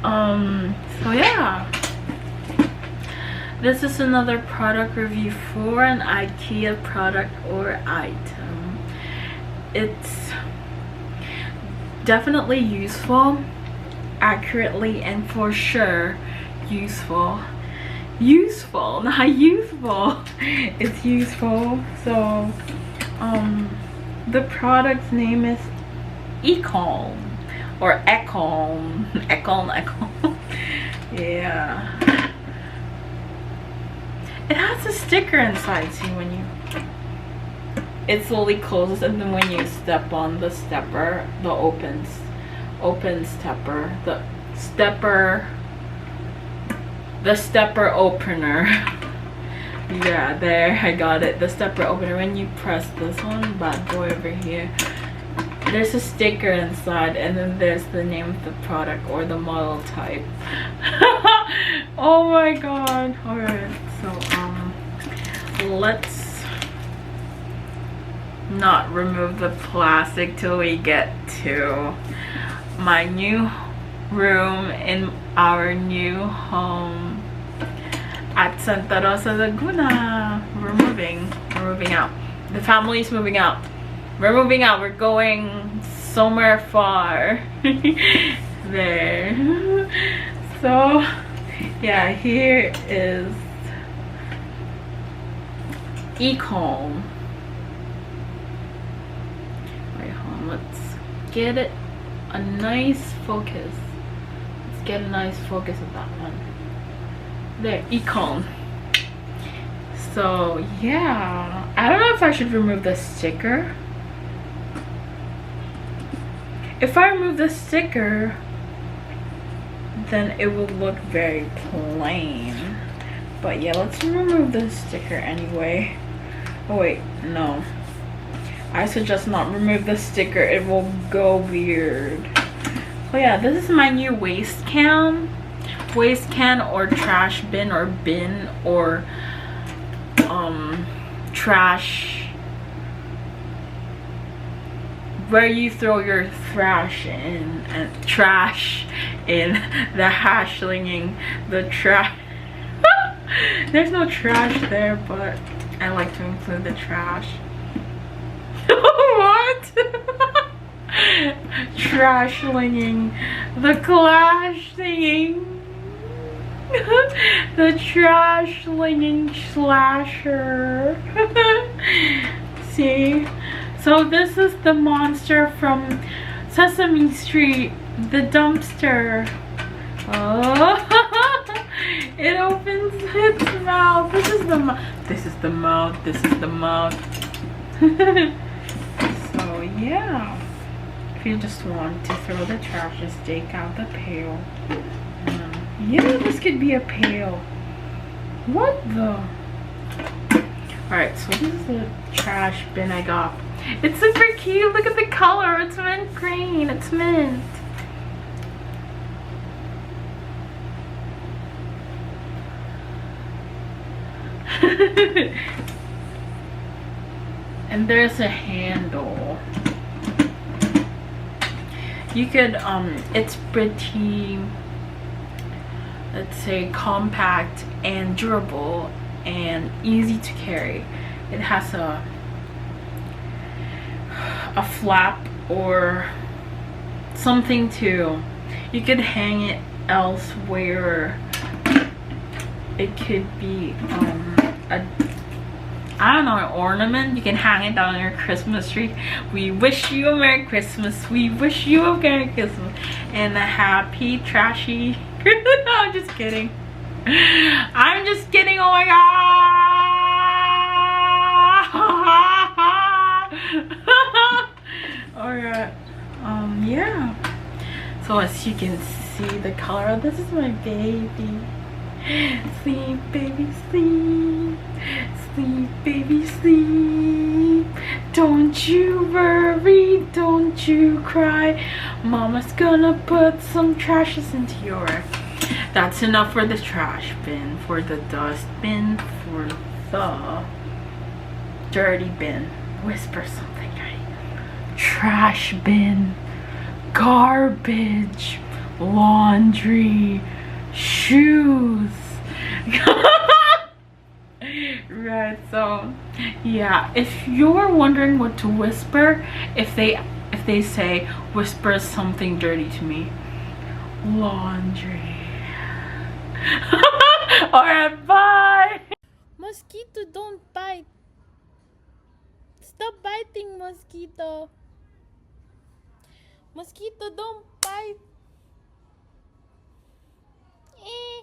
So yeah, this is another product review for an IKEA product or item. It's definitely useful, accurately, and for sure useful, not useful. It's useful. So the product's name is Ecalm or Ecalm. Yeah, it has a sticker inside. See, when you, it slowly closes, and then when you step on the stepper, the open stepper, the stepper opener. Yeah, there, I got it. The stepper opener. When you press this one bad boy over here, there's a sticker inside, and then there's the name of the product or the model type. Oh my god. Alright, so let's not remove the plastic till we get to my new room in our new home at Santa Rosa, Laguna. We're moving out. The family's moving out. We're moving out. We're going somewhere far. There. So yeah, here is Ecalm. Wait, hold on. Let's get it a nice focus. Let's get a nice focus of that one. There, Ecalm. So yeah, I don't know if I should remove the sticker. If I remove the sticker, then it will look very plain. But yeah, let's remove the sticker anyway. Oh wait, no. I suggest not remove the sticker. It will go weird. Oh yeah, this is my new waste can or trash bin or trash, where you throw your trash in, and trash in the hashling, the trash. There's no trash there, but I like to include the trash. What? Trash slinging, the clash singing. The trash slinging slasher. See? So this is the monster from Sesame Street, the dumpster. Oh, it opens its mouth. This is the mouth. This is the mouth. This is the mouth. So yeah, if you just want to throw the trash, just take out the pail. Yeah, this could be a pail. What the? Alright, so this is the trash bin I got. It's super cute. Look at the color. It's mint green. It's mint. And there's a handle. You could it's pretty, let's say, compact and durable and easy to carry. It has a flap or something to, you could hang it elsewhere. It could be I don't know, an ornament. You can hang it on your Christmas tree. We wish you a Merry Christmas. We wish you a Merry Christmas and a happy trashy. I'm just kidding. I'm just kidding. Oh my god. Alright. Yeah. So as you can see the color, this is my baby. Sleep, baby, sleep. Sleep, baby, sleep. Don't you worry, don't you cry. Mama's gonna put some trashes into your. That's enough for the trash bin, for the dust bin, for the dirty bin. Whisper something, right? Trash bin, garbage. laundry, shoes. Right, so yeah, if you're wondering what to whisper, if they say whisper something dirty to me, laundry. Alright, bye. Mosquito, don't bite. Stop biting, mosquito. Mosquito, don't bite. Eh.